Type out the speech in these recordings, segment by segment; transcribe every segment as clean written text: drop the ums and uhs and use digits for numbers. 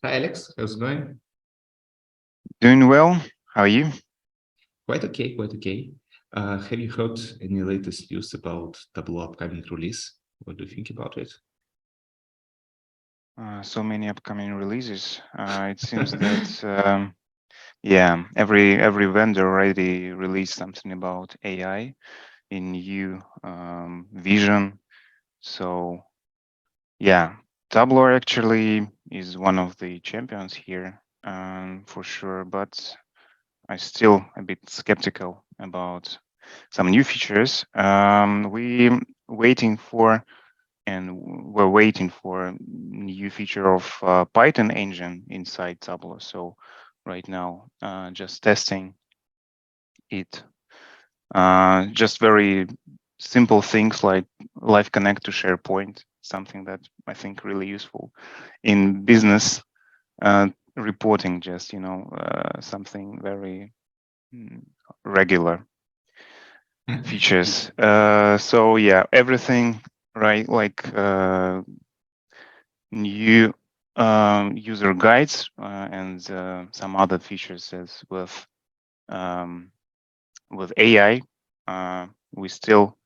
Hi Alex, how's it going? Doing well. How are you? Quite okay, quite okay. Have you heard any latest news about Tableau upcoming release? What do you think about it? So many upcoming releases. It seems that yeah, every vendor already released something about AI in new vision. So yeah, Tableau actually is one of the champions here for sure. But I still a bit skeptical about some new features. We waiting for and we're waiting for new feature of Python engine inside Tableau. So right now, just testing it. Just very simple things like Live Connect to SharePoint, something that I think really useful in business reporting. Just something very mm, regular features. So yeah, everything right like new user guides and some other features as um, with AI, we still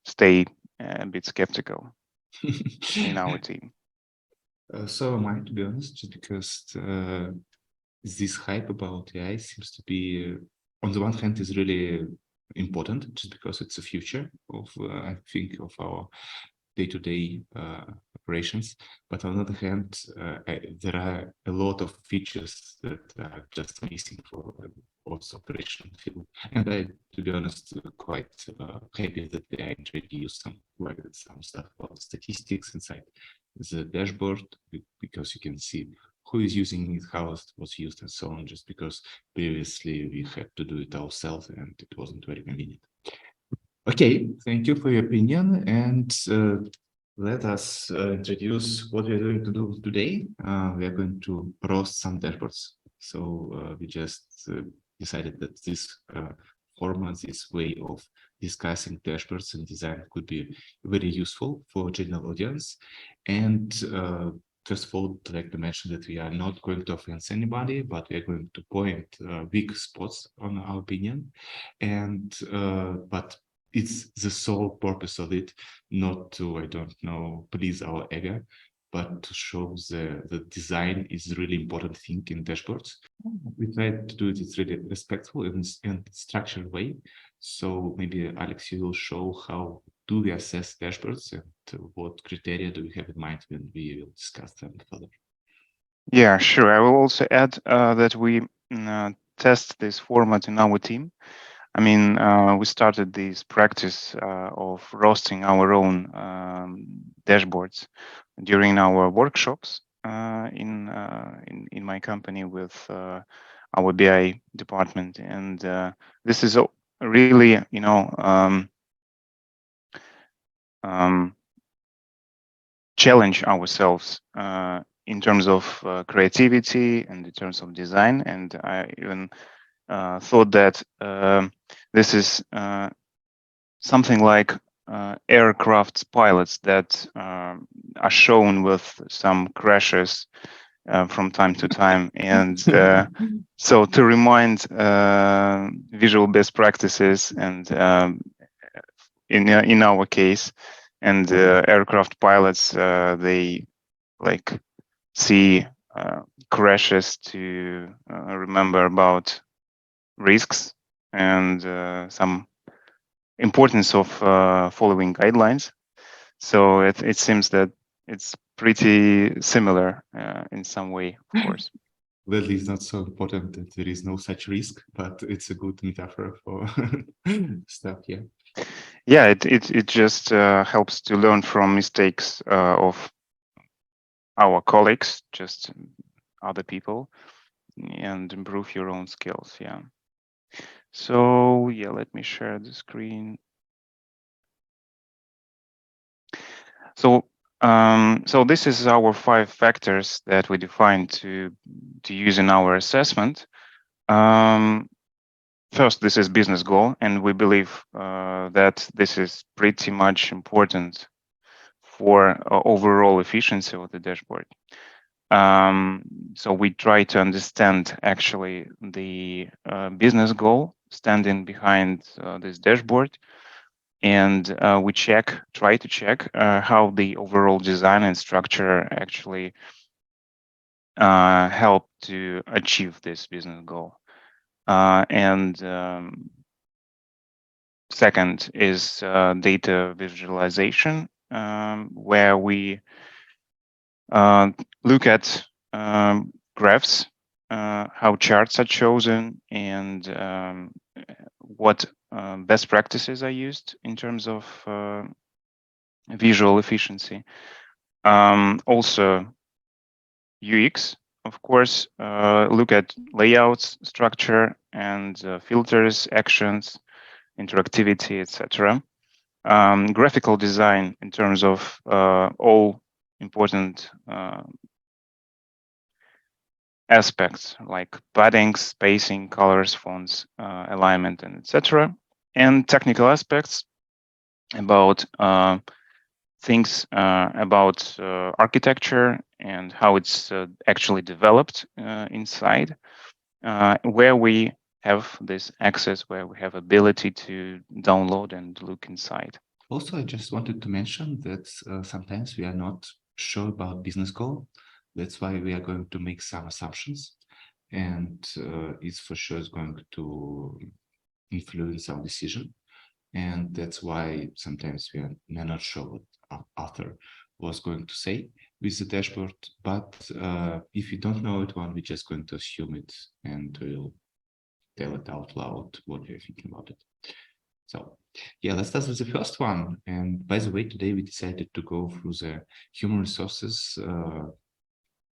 stay a bit skeptical in our team. So am I, to be honest, just because this hype about AI seems to be, on the one hand, is really important, just because it's the future of, I think, of our day-to-day operations. But on the other hand, there are a lot of features that are just missing for also operation field. And I, to be honest, quite happy that they introduced some stuff about statistics inside the dashboard, because you can see who is using it, how it was used, and so on, just because previously we had to do it ourselves and it wasn't very convenient. Okay, thank you for your opinion, and let us introduce what we are going to do today. We are going to roast some dashboards. So we just decided that this format, this way of discussing dashboards and design could be very useful for general audience. And first of all, I'd like to mention that we are not going to offense anybody, but we are going to point weak spots on our opinion. And but it's the sole purpose of it, not to, I don't know, please our ego, but to show the design is really important thing in dashboards. We try to do it in really respectful and structured way. So maybe Alex, you will show how do we assess dashboards and what criteria do we have in mind when we will discuss them further. Yeah, sure. I will also add that we test this format in our team. I mean, we started this practice of roasting our own dashboards during our workshops in my company with our BI department, and this is really, um, challenge ourselves in terms of creativity and in terms of design. And I even thought that this is something like aircraft pilots that are shown with some crashes from time to time. And so to remind visual best practices and in our case, and aircraft pilots, they like see crashes to remember about risks and some importance of following guidelines. So it seems that it's pretty similar in some way, of course. Gladly is not so important that there is no such risk, but it's a good metaphor for stuff. Yeah. Yeah, it just helps to learn from mistakes of our colleagues, just other people, and improve your own skills. Yeah. So yeah, let me share the screen. So this is our 5 factors that we defined to use in our assessment. Um, First, this is business goal, and we believe that this is pretty much important for overall efficiency of the dashboard. So we try to understand actually the business goal standing behind this dashboard, and we try to check how the overall design and structure actually help to achieve this business goal. And second is data visualization, where we look at graphs, how charts are chosen, and what best practices are used in terms of visual efficiency. Also, UX, of course, look at layouts, structure, and filters, actions, interactivity, etc. Graphical design in terms of all important aspects like padding, spacing, colors, fonts, alignment, and etc. And technical aspects about things about architecture and how it's actually developed inside, where we have this access, where we have ability to download and look inside. Also, I just wanted to mention that sometimes we are not sure about business goal. That's why we are going to make some assumptions, and it's for sure is going to influence our decision. And that's why sometimes we are not sure what author was going to say with the dashboard. But if you don't know it one, we're just going to assume it and we'll tell it out loud what we're thinking about it. So yeah, let's start with the first one. And by the way, today we decided to go through the human resources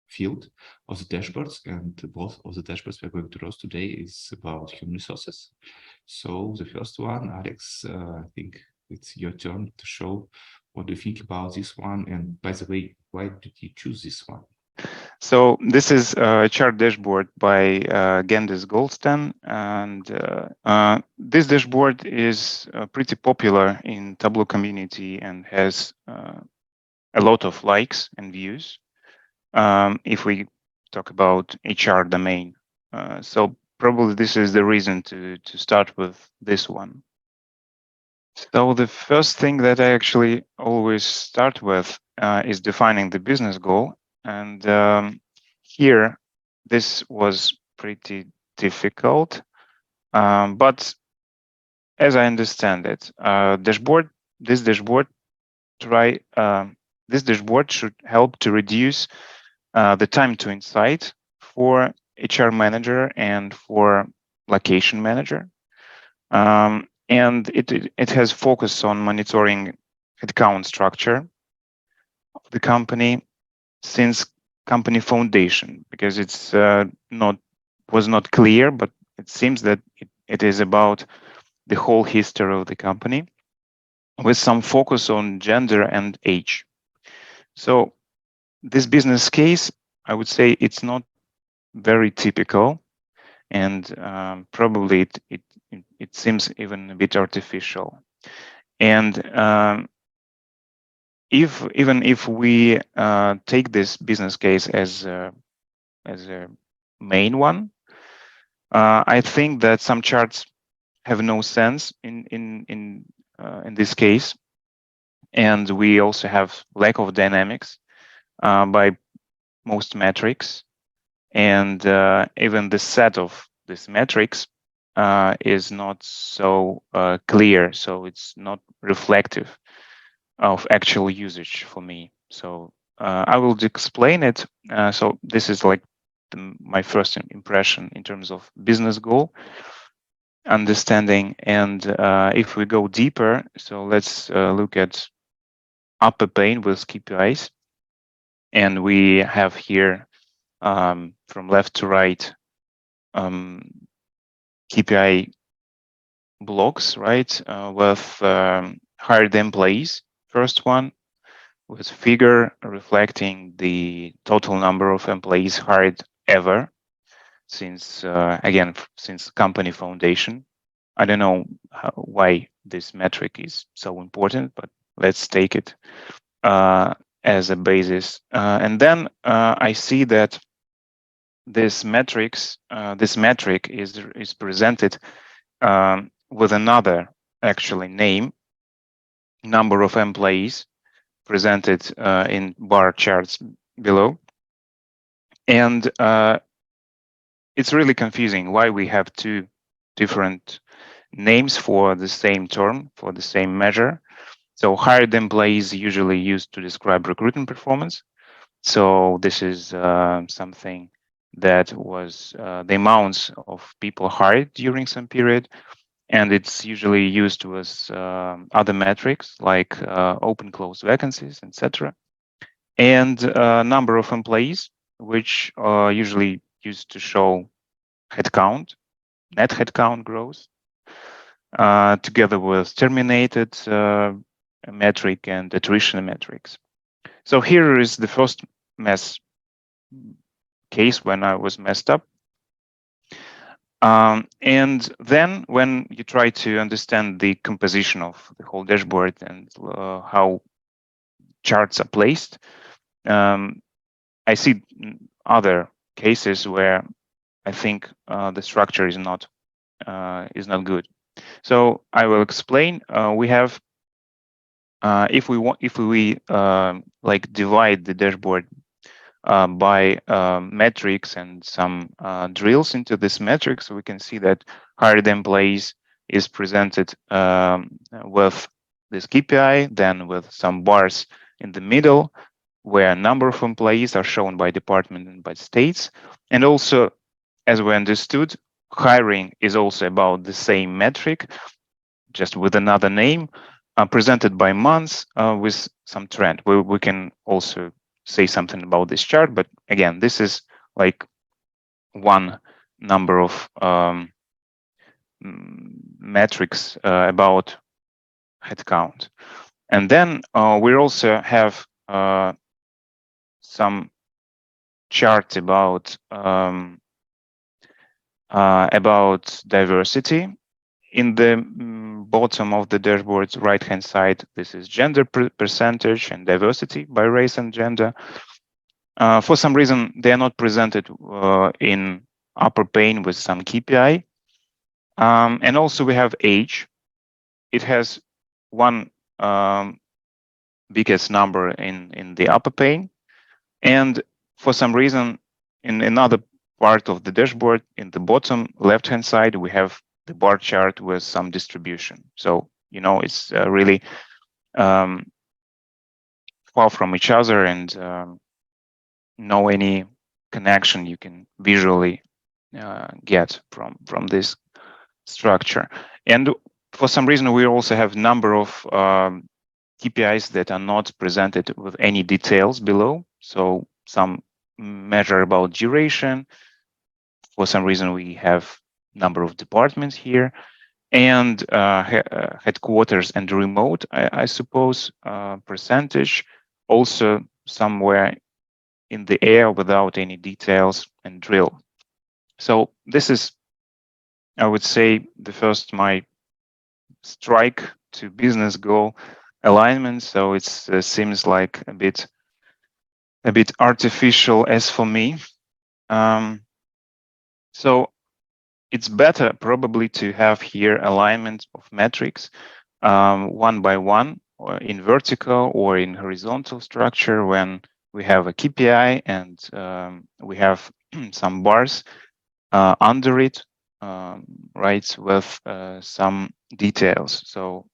field of the dashboards, and both of the dashboards we're going to roast today is about human resources. So the first one, Alex, I think it's your turn to show what do you think about this one. And by the way, why did you choose this one? So this is a chart dashboard by Gendis Goldston, and this dashboard is pretty popular in Tableau community and has a lot of likes and views. If we talk about HR domain, so probably this is the reason to start with this one. So the first thing that I actually always start with is defining the business goal. And here, this was pretty difficult. But as I understand it, this dashboard should help to reduce the time to insight for HR manager and for location manager. And it has focus on monitoring headcount structure of the company since company foundation, because it's was not clear, but it seems that it is about the whole history of the company with some focus on gender and age. So this business case, I would say it's not very typical, and probably it seems even a bit artificial. And even if we take this business case as a main one, I think that some charts have no sense in this case, and we also have lack of dynamics by most metrics, and even the set of these metrics is not so clear, so it's not reflective of actual usage for me. So I will explain it. So this is like my first impression in terms of business goal understanding. And if we go deeper, so let's look at upper pane with KPIs. And we have here from left to right KPI blocks, right, with hired employees. First one with figure reflecting the total number of employees hired ever since, again, since company foundation. I don't know why this metric is so important, but let's take it as a basis. And then I see that this metric is presented with another actually name, number of employees presented in bar charts below. And it's really confusing why we have two different names for the same term, for the same measure. So hired employees usually used to describe recruitment performance. So this is something that was the amounts of people hired during some period. And it's usually used with other metrics like open close vacancies, etc. And number of employees, which are usually used to show headcount, net headcount growth, together with terminated metric and attrition metrics. So here is the first mess case when I was messed up. And then when you try to understand the composition of the whole dashboard and how charts are placed, I see other cases where I think the structure is not good. So I will explain. We have if we like divide the dashboard by metrics and some drills into this metrics, we can see that hired employees is presented with this KPI, then with some bars in the middle, where a number of employees are shown by department and by states. And also, as we understood, hiring is also about the same metric, just with another name, presented by months with some trend. We can also say something about this chart, but again, this is like one number of metrics about headcount. And then we also have some charts about diversity. In the bottom of the dashboard's right-hand side, this is gender percentage and diversity by race and gender. For some reason, they are not presented in upper pane with some KPI. And also we have age. It has one biggest number in the upper pane. And for some reason, in another part of the dashboard, in the bottom left-hand side, we have the bar chart with some distribution. So, you know, it's really far from each other and no any connection you can visually get from this structure. And for some reason, we also have number of KPIs that are not presented with any details below. So some measure about duration. For some reason, we have number of departments here, and headquarters and remote, I suppose, percentage also somewhere in the air without any details and drill. So this is, I would say, the first my strike to business goal alignment. So it seems like a bit artificial as for me. So it's better probably to have here alignment of metrics one by one, or in vertical or in horizontal structure when we have a KPI and we have some bars under it, right, with some details. So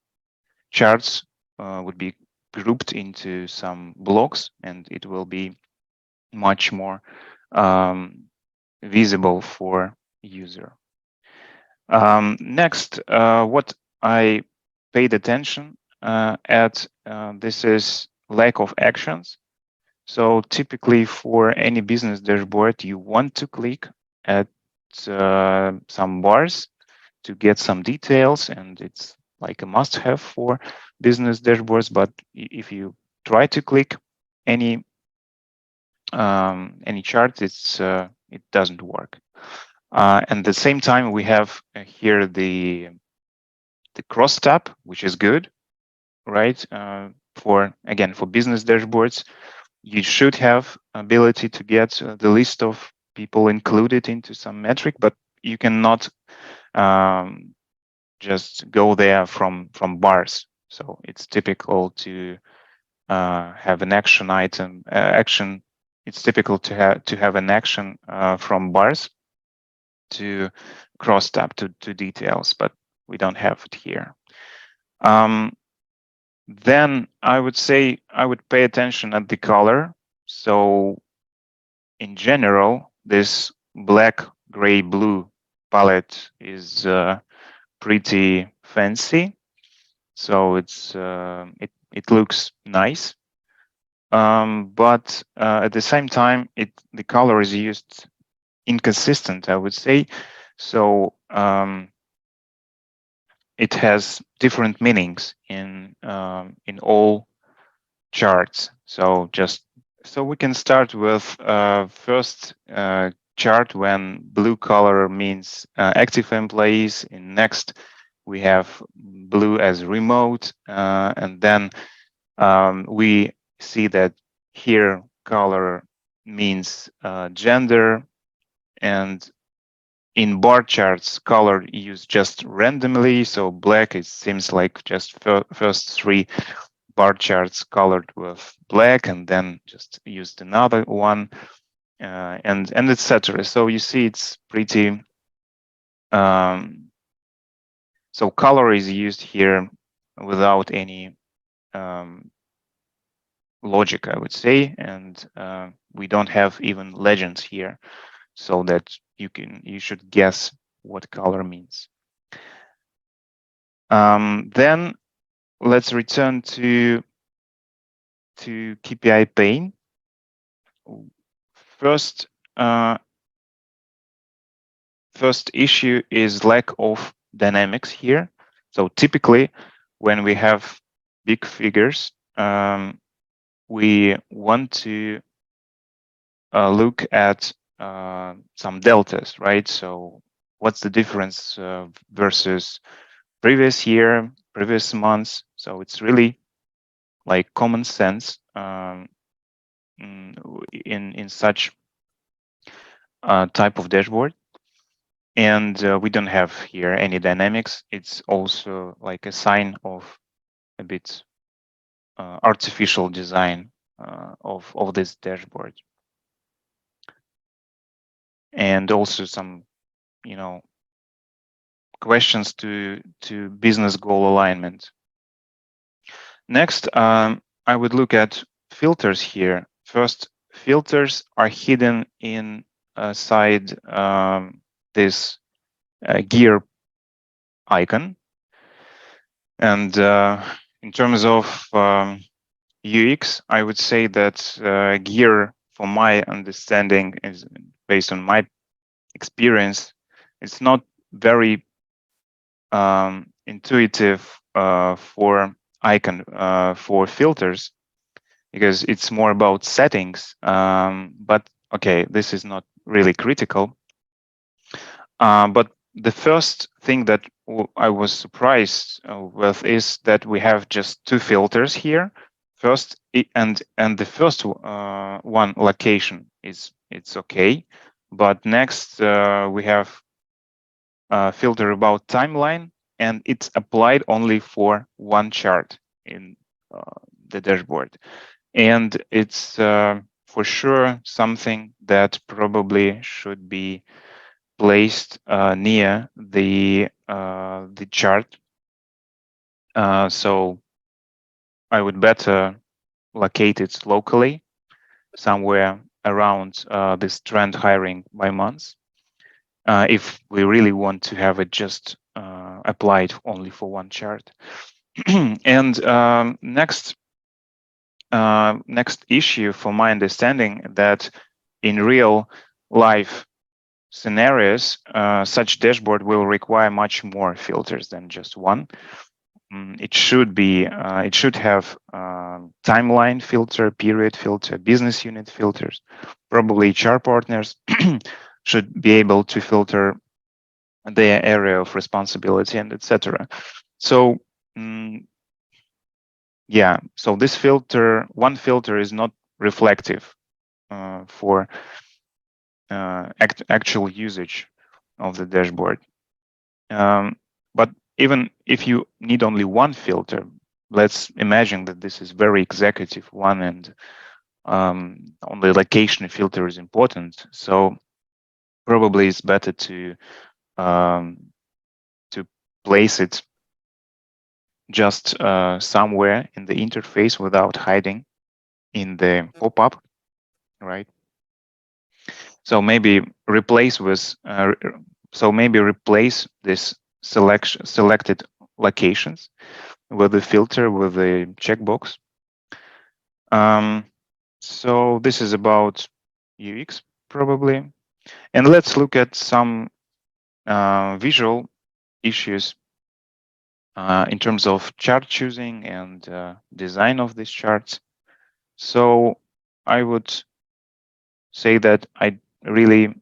charts would be grouped into some blocks and it will be much more visible for user. Next, what I paid attention at this is lack of actions. So typically for any business dashboard, you want to click at some bars to get some details, and it's like a must-have for business dashboards. But if you try to click any chart, it doesn't work. And at the same time, we have here the cross tab, which is good, right? For business dashboards, you should have ability to get the list of people include it into some metric, but you cannot just go there from bars. So it's typical to have an action item action. It's typical to have an action from bars to cross tab to details, but we don't have it here. Then I would say I would pay attention at the color. So in general, this black, gray, blue palette is pretty fancy. So it's it looks nice. But at the same time, the color is used inconsistent, I would say. So it has different meanings in all charts. So we can start with first chart when blue color means active employees. In next, we have blue as remote, and then we see that here color means gender, and in bar charts, color used just randomly. So black, it seems like just first three bar charts colored with black, and then just used another one, and etc. So you see, it's pretty. So color is used here without any logic, I would say, and we don't have even legends here, so that you should guess what color means. Then let's return to KPI pane. First issue is lack of dynamics here. So typically, when we have big figures, we want to look at some deltas, right? So what's the difference versus previous year, previous months? So it's really like common sense in such type of dashboard. And we don't have here any dynamics. It's also like a sign of a bit artificial design of this dashboard. And also some, questions to business goal alignment. Next, I would look at filters here. First, filters are hidden inside this gear icon. And in terms of UX, I would say that gear, from my understanding, is based on my experience, it's not very intuitive for icon for filters, because it's more about settings. But okay, this is not really critical. But the first thing that I was surprised with is that we have just two filters here. First, and the first one, location, it's okay, but next we have a filter about timeline, and it's applied only for one chart in the dashboard, and it's for sure something that probably should be placed near the chart. So I would better locate it locally somewhere around this trend hiring by months, if we really want to have it just applied only for one chart. And next issue, for my understanding, that in real life scenarios, such dashboard will require much more filters than just one. It should have timeline filter, period filter, business unit filters. Probably HR partners should be able to filter their area of responsibility and etc. So yeah, so this one filter is not reflective for actual usage of the dashboard. But even if you need only one filter, let's imagine that this is very executive one, and only location filter is important. So probably it's better to place it just somewhere in the interface without hiding in the pop-up, right? So maybe replace with replace this selected locations with the filter with the checkbox. So this is about UX probably, and let's look at some visual issues in terms of chart choosing and design of these charts. So I would say that I really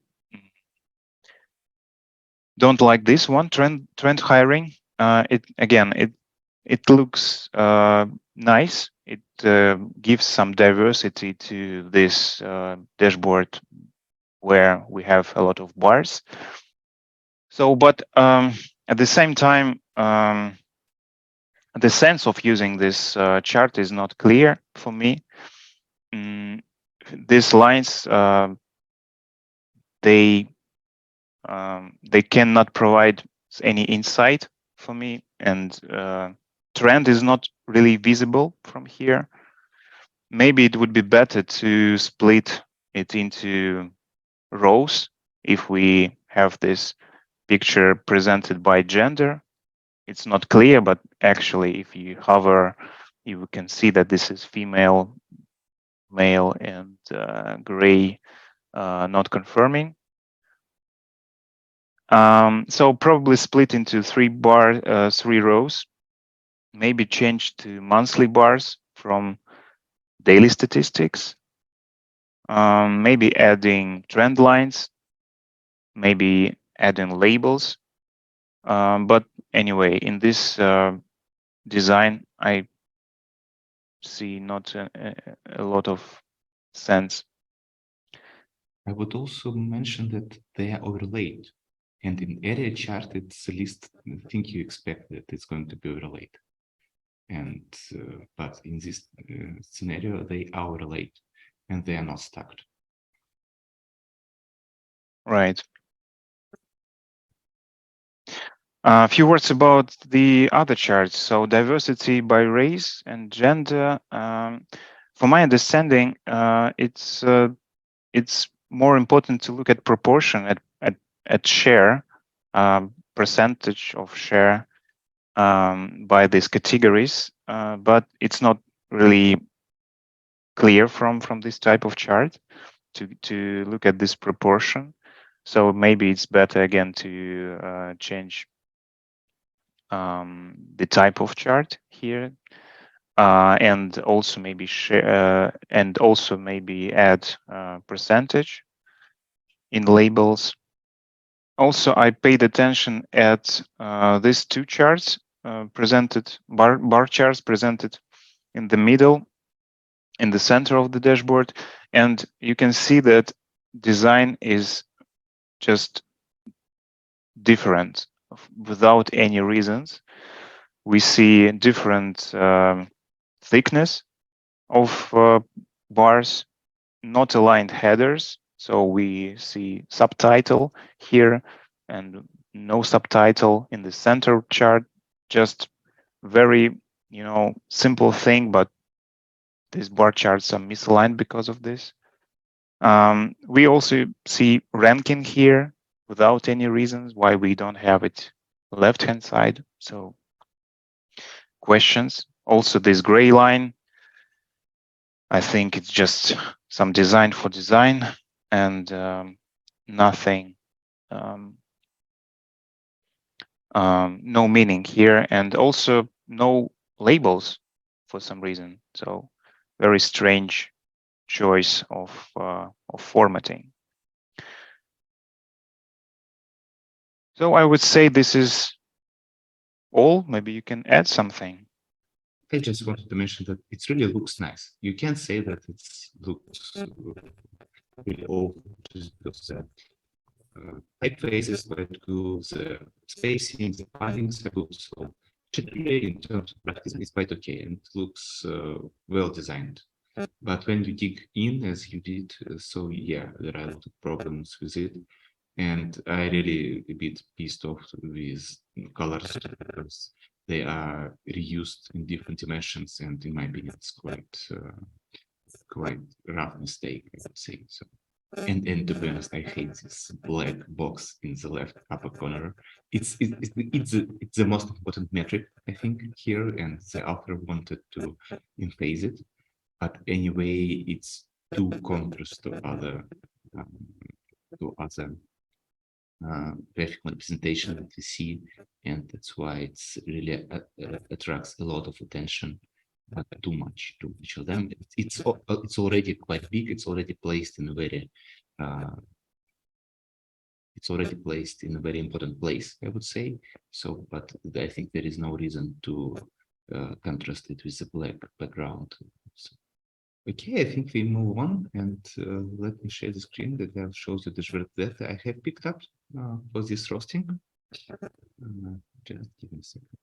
don't like this one, trend hiring. It looks nice. It gives some diversity to this dashboard where we have a lot of bars. So, but at the same time, the sense of using this chart is not clear for me. These lines, they cannot provide any insight for me, and trend is not really visible from here. Maybe it would be better to split it into rows if we have this picture presented by gender. It's not clear, but actually if you hover, you can see that this is female, male, and gray, not confirming. So probably split into three rows, maybe change to monthly bars from daily statistics, maybe adding trend lines, maybe adding labels. But anyway, in this design, I see not a lot of sense. I would also mention that they are overlaid. And in area chart, it's the least thing you expect that it's going to be overlaid. And but in this scenario, they are overlaid and they are not stacked. Right. A few words about the other charts. So diversity by race and gender. From my understanding, it's more important to look at proportion at share, percentage of share by these categories, but it's not really clear from this type of chart to look at this proportion. So maybe it's better again to change the type of chart here, and also maybe share, and also maybe add percentage in labels. Also, I paid attention at these two charts presented, bar charts presented in the middle, in the center of the dashboard, and you can see that design is just different without any reasons. We see different thickness of bars, not aligned headers. So we see subtitle here and no subtitle in the center chart. Just very, simple thing, but these bar charts are misaligned because of this. We also see ranking here without any reasons why we don't have it left-hand side. So questions. Also this gray line, I think it's just some design for design and nothing, no meaning here, and also no labels for some reason. So very strange choice of formatting. So I would say this is all. Maybe you can add something. I just wanted to mention that it really looks nice. You can't say that it looks really awful just because typeface is quite good, the spacing, the paddings are good. So generally, in terms of practice, it's quite okay and looks well designed. But when you dig in, as you did, so yeah, there are a lot of problems with it. And I really a bit pissed off with colors because they are reused in different dimensions, and in my opinion, it's quite rough mistake, I would say. So, and to be honest, I hate this black box in the left upper corner. It's the most important metric, I think, here, and the author wanted to emphasize it. But anyway, it's too contrast um, to other graphical representation that we see, and that's why it's really attracts a lot of attention. But too much of them. It's already quite big. It's already placed in a very important place, I would say. So, but I think there is no reason to contrast it with the black background. So, okay, I think we move on, and let me share the screen that shows the dashboard that I have picked up for this roasting. Just give me a second.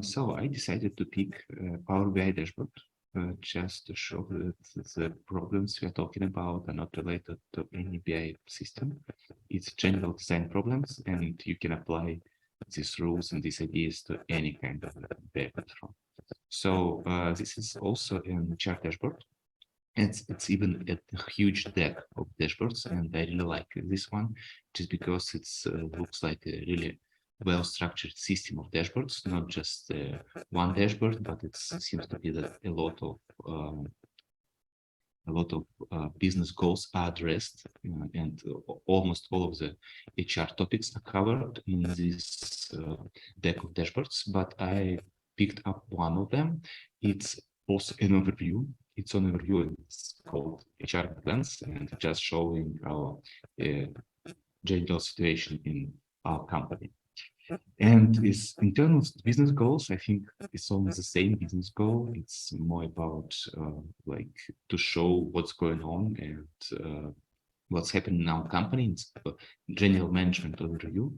So I decided to pick Power BI dashboard just to show that the problems we are talking about are not related to any BI system. It's general design problems, and you can apply these rules and these ideas to any kind of BI platform. So this is also a chart dashboard. It's even a huge deck of dashboards, and I really like this one just because it looks like a really well-structured system of dashboards, not just one dashboard, but it seems to be that a lot of business goals are addressed, and almost all of the HR topics are covered in this deck of dashboards. But I picked up one of them. It's also an overview. It's an overview, and it's called HR plans, and just showing our general situation in our company. And is in terms of business goals, I think it's almost the same business goal. It's more about like to show what's going on and what's happening in our company. It's general management overview.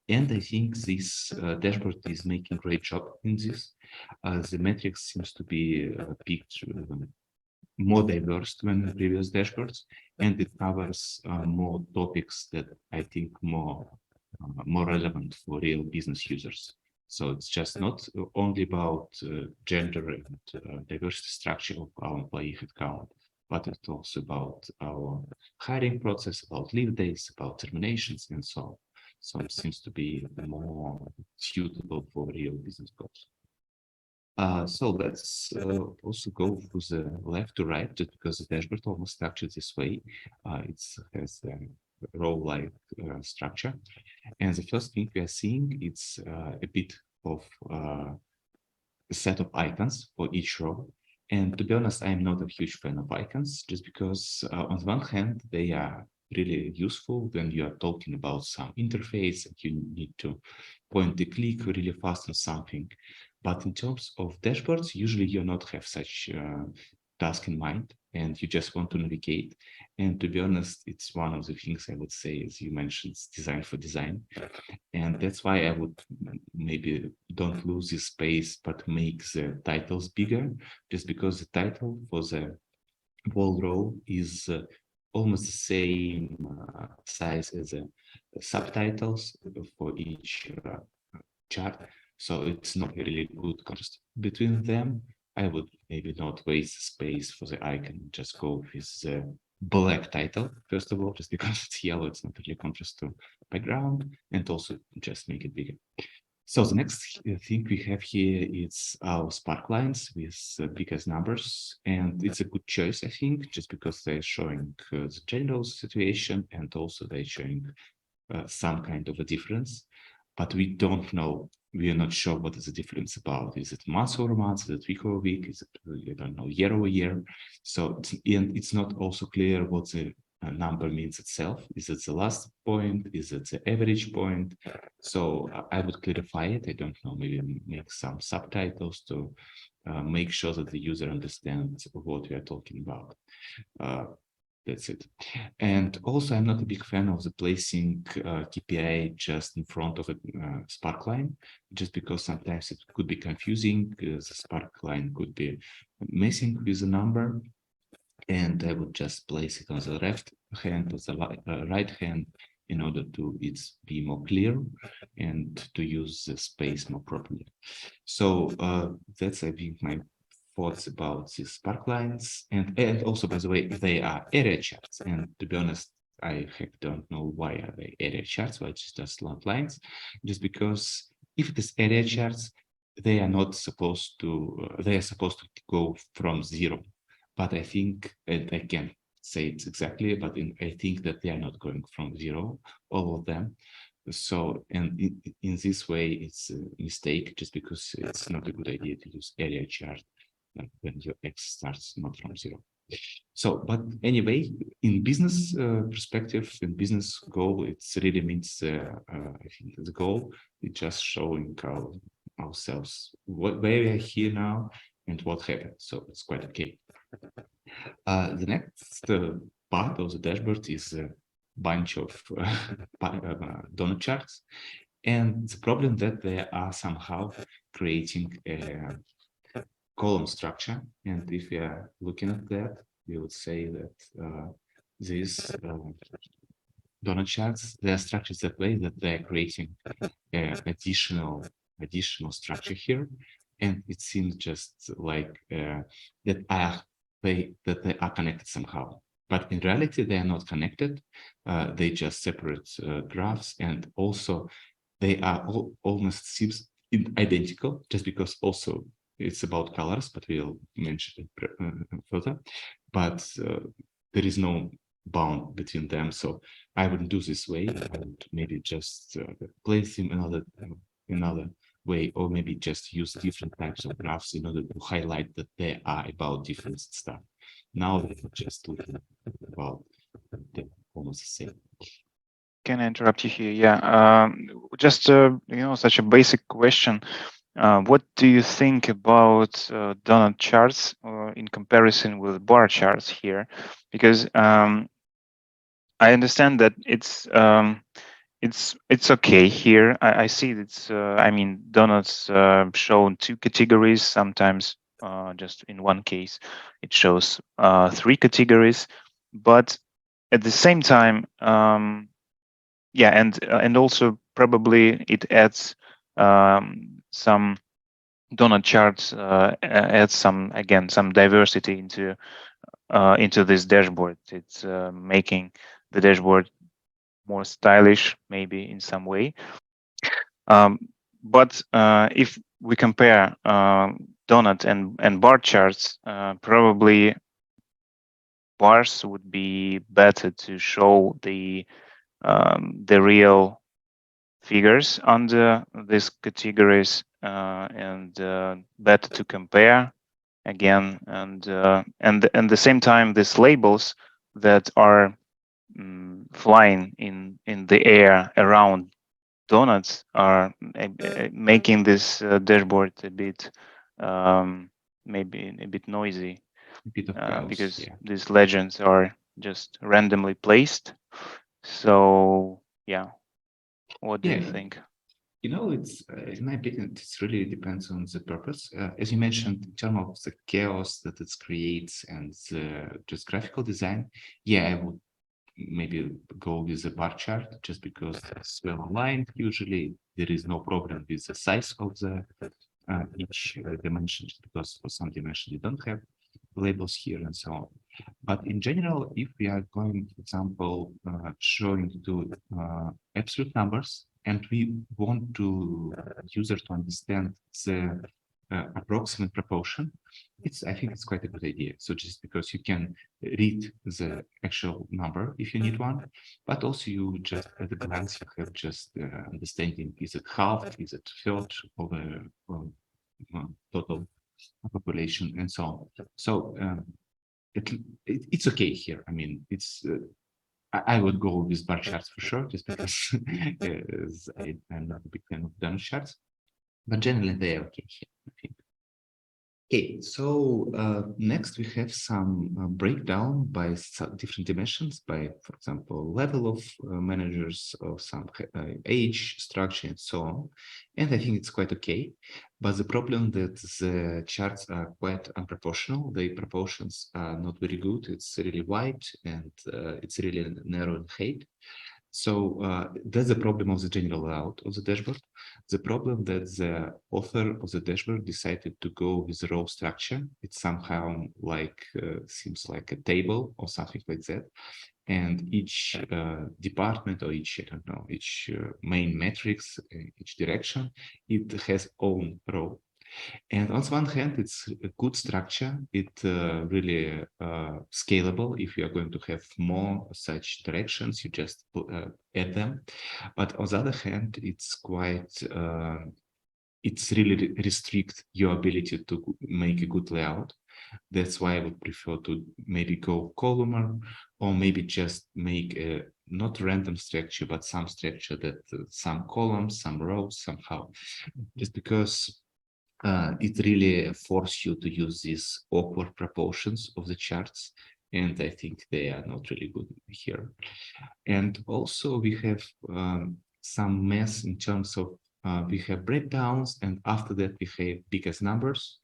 And I think this dashboard is making a great job in this. The metrics seems to be picked more diverse than the previous dashboards, and it covers more topics that I think more relevant for real business users. So it's just not only about gender and diversity structure of our employee headcount, but it's also about our hiring process, about leave days, about terminations, and so on. So it seems to be more suitable for real business goals. So let's also go from the left to right, just because the dashboard almost structured this way. It has a row-like structure. And the first thing we are seeing, it's a bit of a set of icons for each row. And to be honest, I'm not a huge fan of icons, just because on the one hand, they are really useful when you are talking about some interface and you need to point the click really fast on something. But in terms of dashboards, usually you not have such task in mind, and you just want to navigate. And to be honest, it's one of the things I would say, as you mentioned, it's design for design. And that's why I would maybe don't lose this space, but make the titles bigger, just because the title for the wall row is almost the same size as the subtitles for each chart. So it's not really good contrast between them. I would maybe not waste space for the icon, just go with the black title, first of all, just because it's yellow, it's not really contrast to background, and also just make it bigger. So the next thing we have here is our spark lines with biggest numbers, and it's a good choice, I think, just because they're showing the general situation, and also they're showing some kind of a difference, but we don't know, we are not sure what is the difference about. Is it month over month, is it week over week, is it, I don't know, year over year? So it's not also clear what the number means itself. Is it the last point? Is it the average point? So I would clarify it. I don't know, maybe make some subtitles to make sure that the user understands what we are talking about. That's it. And also, I'm not a big fan of the placing KPI just in front of a Spark line, just because sometimes it could be confusing. The Spark line could be messing with the number, and I would just place it on the left hand or the right hand in order to be more clear and to use the space more properly. So that's, I think, my thoughts about these spark lines. And also, by the way, they are area charts. And to be honest, I don't know why are they area charts, why it's just slant lines, just because if it is area charts, they are not supposed to, they are supposed to go from 0. But I think, and I can't say it exactly, but I think that they are not going from 0, all of them. So, and in this way, it's a mistake, just because it's not a good idea to use area chart when your X starts not from 0. So, but anyway, in business perspective, in business goal, it really means, I think the goal is just showing ourselves where we are here now and what happened. So it's quite okay. The next part of the dashboard is a bunch of donut charts. And the problem that they are somehow creating a column structure. And if we are looking at that, we would say that these donut charts, they are structured that way that they are creating additional structure here. And it seems just like that they are connected somehow. But in reality, they are not connected. They just separate graphs, and also they are almost seems identical, just because also it's about colors, but we'll mention it further. But there is no bound between them, so I wouldn't do this way. I would maybe just place them another way, or maybe just use different types of graphs in order to highlight that they are about different stuff. Now we're just looking about the almost the same. Can I interrupt you here? Yeah, just such a basic question. What do you think about donut charts in comparison with bar charts here? Because I understand that it's okay here. I see it's I mean, donuts show 2 categories. Sometimes just in one case it shows 3 categories, but at the same time, yeah, and also probably it adds some donut charts, adds some diversity into this dashboard. It's making the dashboard more stylish, maybe in some way. But if we compare donut and bar charts, probably bars would be better to show the real figures under these categories, and better to compare again, and at the same time, these labels that are flying in the air around donuts are making this dashboard a bit maybe a bit noisy, A bit of chaos, because yeah. these legends are just randomly placed. So yeah, what do you Yeah, think? it's in my opinion, it really depends on the purpose. As you mentioned, in terms of the chaos that it creates and just graphical design, yeah, I would maybe go with the bar chart, just because it's well aligned. Usually, there is no problem with the size of the each dimension, just because for some dimensions you don't have labels here and so on. But in general, if we are going, for example, showing to absolute numbers, and we want to user to understand the approximate proportion, I think it's quite a good idea. So just because you can read the actual number if you need one, but also you just at a glance you have just understanding, is it half, is it third of a total population, and so on. So it's okay here. I mean, I would go with bar charts for sure, just because I'm not a big fan of donut charts, but generally they are okay here, I think. Okay, so next we have some breakdown by different dimensions, by, for example, level of managers, or some age, structure, and so on. And I think it's quite okay. But the problem that the charts are quite unproportional. The proportions are not very good. It's really wide and it's really narrow in height. So that's the problem of the general layout of the dashboard. The problem that the author of the dashboard decided to go with row structure. It somehow like seems like a table or something like that. And each department or each, I don't know, each main matrix, each direction, it has own row. And on the one hand, it's a good structure. It really scalable. If you are going to have more such directions, you just add them. But on the other hand, it's quite, it's really restrict your ability to make a good layout. That's why I would prefer to maybe go columnar, or maybe just make a not random structure, but some structure that some columns, some rows somehow, just because it really forces you to use these awkward proportions of the charts, and I think they are not really good here. And also we have some mess in terms of we have breakdowns, and after that we have biggest numbers,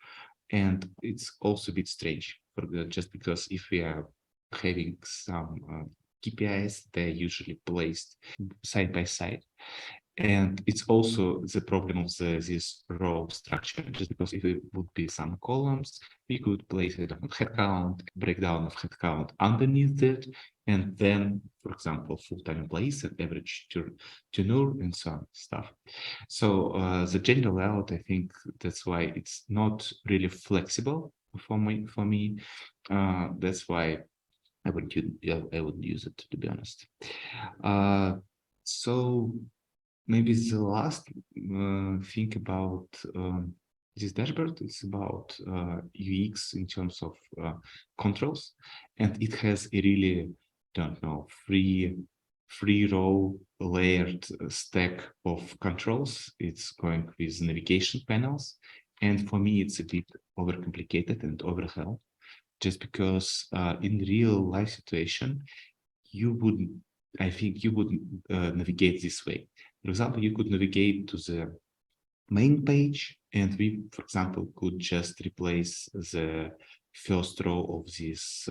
and it's also a bit strange just because if we are having some KPIs, they're usually placed side by side. And it's also the problem of this row structure, just because if it would be some columns, we could place it on headcount, breakdown of headcount underneath it, and then, for example, full-time employees and average tenure and so on stuff. So the general layout, I think that's why it's not really flexible for me. That's why I wouldn't use it, to be honest. So maybe the last thing about this dashboard is about UX in terms of controls, and it has a really, don't know, free row layered stack of controls. It's going with navigation panels, and for me it's a bit overcomplicated and overwhelmed, just because in real life situation you wouldn't, I think you wouldn't navigate this way. For example, you could navigate to the main page, and we, for example, could just replace the first row of this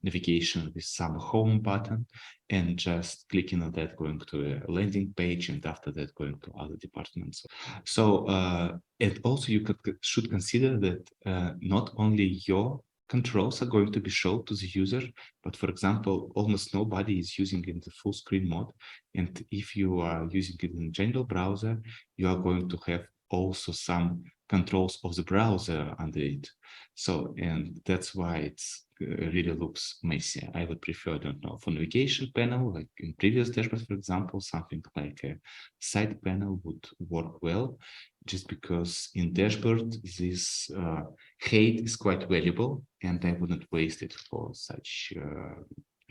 navigation with some home button, and just clicking on that, going to a landing page, and after that, going to other departments. So, and also you should consider that not only your controls are going to be shown to the user, but for example, almost nobody is using it in the full screen mode. And if you are using it in general browser, you are going to have also some controls of the browser under it. So, and that's why it's really looks messy. I would prefer, I don't know, for navigation panel, like in previous dashboards, for example, something like a side panel would work well, just because in dashboard, this height is quite valuable, and I wouldn't waste it for such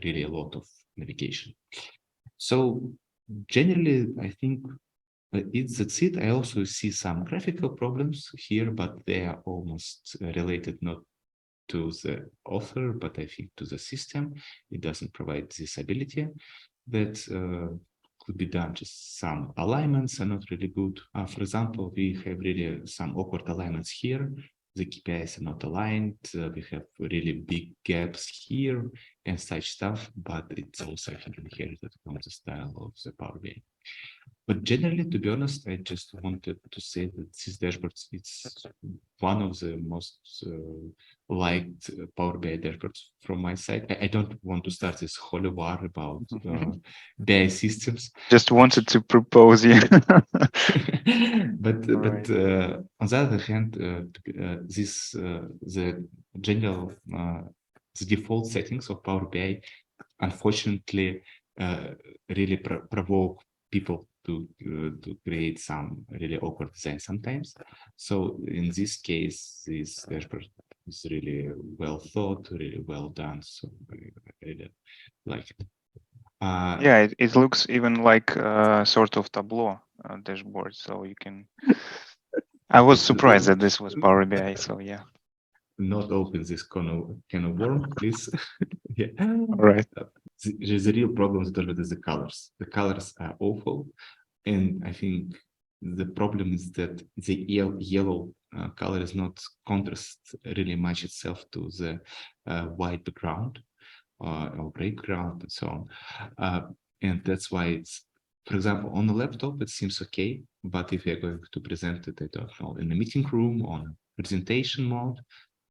really a lot of navigation. So generally, I think that's it. I also see some graphical problems here, but they are almost related not to the author, but I think to the system. It doesn't provide this ability that could be done. Just some alignments are not really good. For example, we have really some awkward alignments here. The KPIs are not aligned. We have really big gaps here and such stuff, but it's also inherited from the style of the Power BI. But generally, to be honest, I just wanted to say that this dashboard, it's one of the most liked Power BI dashboards from my side. I don't want to start this holy war about BI systems. Just wanted to propose you. But Right. on the other hand, the general the default settings of Power BI, unfortunately, really provoke people to create some really awkward design sometimes. So in this case, this dashboard is really well thought, really well done. So I really like it. Yeah, it looks even like a sort of Tableau dashboard. So you can. I was surprised that this was Power BI. So yeah. not open this can of worm, please. Yeah. All right. The real problem is the colors. The colors are awful, and I think the problem is that the yellow color is not contrast really much itself to the white background or gray ground and so on. And that's why it's, for example, on the laptop, it seems okay. But if you're going to present it, I don't know, in a meeting room on presentation mode,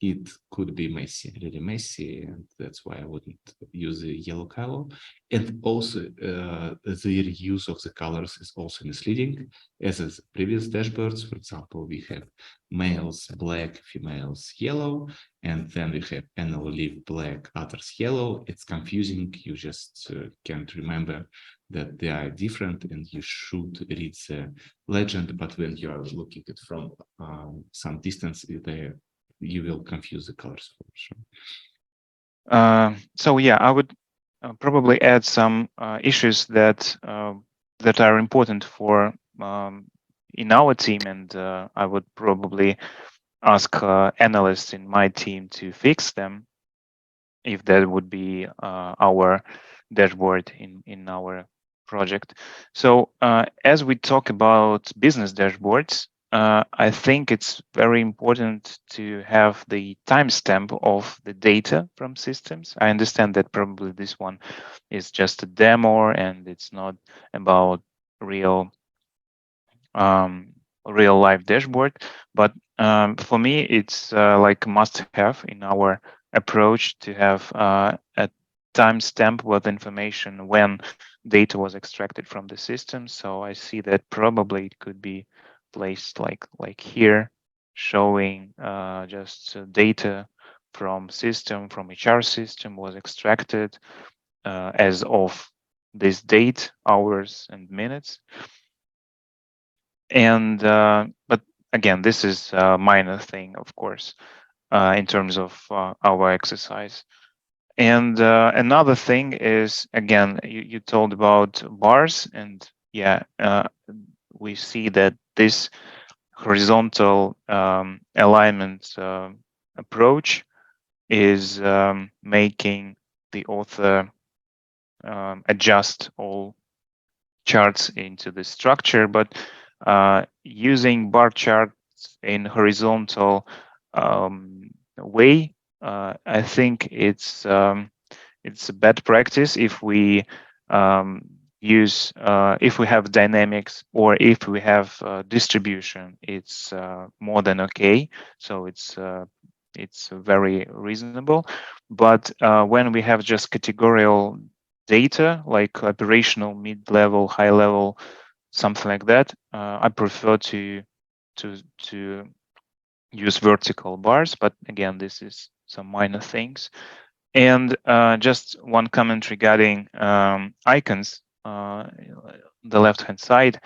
it could be messy, really messy. And that's why I wouldn't use the yellow color. And also the reuse of the colors is also misleading. As in previous dashboards, for example, we have males black, females yellow, and then we have panel leaf black, others yellow. It's confusing. You just can't remember that they are different, and you should read the legend. But when you are looking at from some distance, you will confuse the colors for sure. So yeah, I would probably add some issues that that are important for in our team, and I would probably ask analysts in my team to fix them if that would be our dashboard in our project. So as we talk about business dashboards, I think it's very important to have the timestamp of the data from systems. I understand that probably this one is just a demo and it's not about real real life dashboard, but for me it's like a must have in our approach to have a timestamp with information when data was extracted from the system. So I see that probably it could be placed like here, showing just data from system, from HR system was extracted as of this date, hours and minutes. And but again, this is a minor thing, of course, in terms of our exercise. And another thing is, again, you told about bars, and yeah, we see that this horizontal alignment approach is making the author adjust all charts into the structure, but using bar charts in horizontal way, I think it's a bad practice if we use if we have dynamics or if we have distribution. It's more than okay. So it's very reasonable. But when we have just categorical data like operational, mid-level, high-level, something like that, I prefer to use vertical bars. But again, this is some minor things. And just one comment regarding icons, the left-hand side.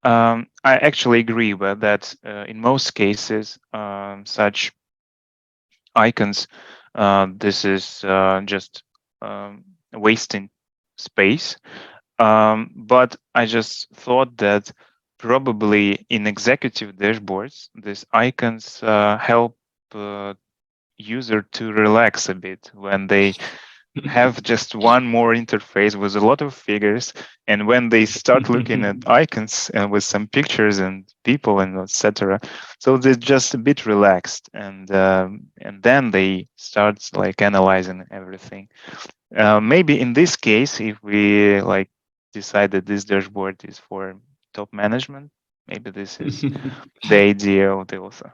I actually agree with that. In most cases, such icons, this is just wasting space. But I just thought that probably in executive dashboards, these icons help user to relax a bit when they have just one more interface with a lot of figures, and when they start looking at icons and with some pictures and people and etc., so they're just a bit relaxed, and then they start like analyzing everything. Maybe in this case, if we like decide that this dashboard is for top management, maybe this is the idea of the author.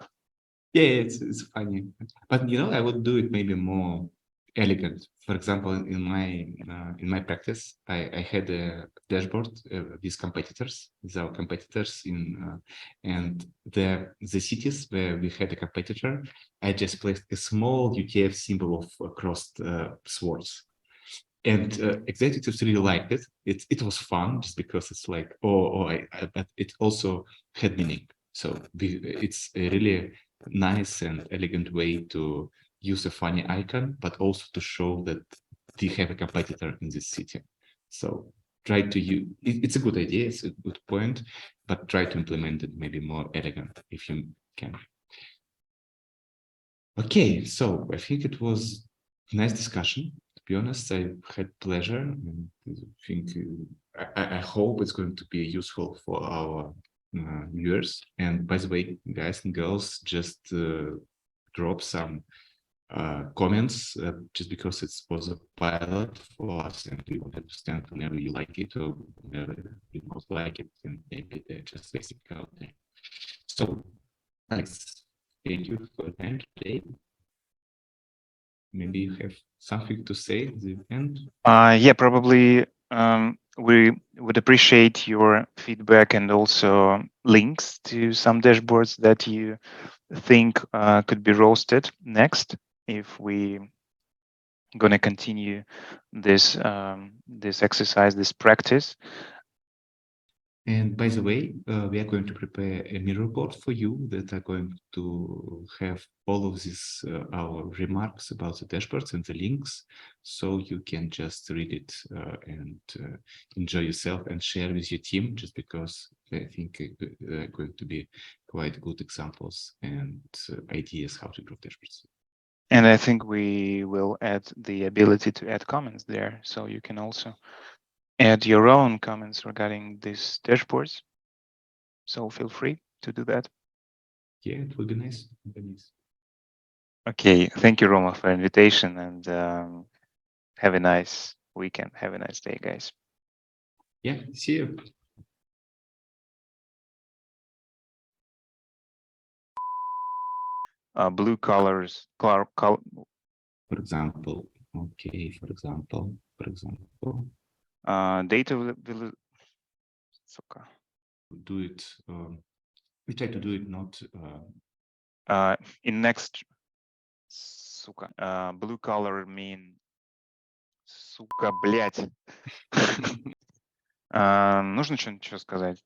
Yeah, it's funny, but I would do it maybe more elegant. For example, in my practice, I had a dashboard with competitors, with our competitors and the cities where we had a competitor. I just placed a small UTF symbol of crossed swords. And executives really liked it. It was fun just because it's like, but it also had meaning. So it's a really nice and elegant way to use a funny icon, but also to show that they have a competitor in this city. So try to use it's a good idea, it's a good point, but try to implement it maybe more elegant if you can. Okay, so I think it was a nice discussion. To be honest, I had pleasure, and I think I hope it's going to be useful for our viewers. And by the way, guys and girls, just drop some comments just because it was a pilot for us, and we want to understand whenever you like it or whenever you don't like it, and maybe they're just wasting our time. So, Alex, thank you for your time today. Maybe you have something to say at the end. Yeah, probably we would appreciate your feedback and also links to some dashboards that you think could be roasted next if we going to continue this this exercise, this practice. And by the way, we are going to prepare a Miro board for you that are going to have all of these our remarks about the dashboards and the links, so you can just read it and enjoy yourself and share with your team. Just because I think they're going to be quite good examples and ideas how to improve dashboards. And I think we will add the ability to add comments there, so you can also add your own comments regarding these dashboards. So feel free to do that. Yeah, it would be nice. It would be nice. Okay, thank you, Roma, for invitation, and have a nice weekend. Have a nice day, guys. Yeah, see you. Blue colors, For example, okay, for example, data do it. We try to do it not. in next, blue color mean, сука, блять. Нужно что-нибудь сказать?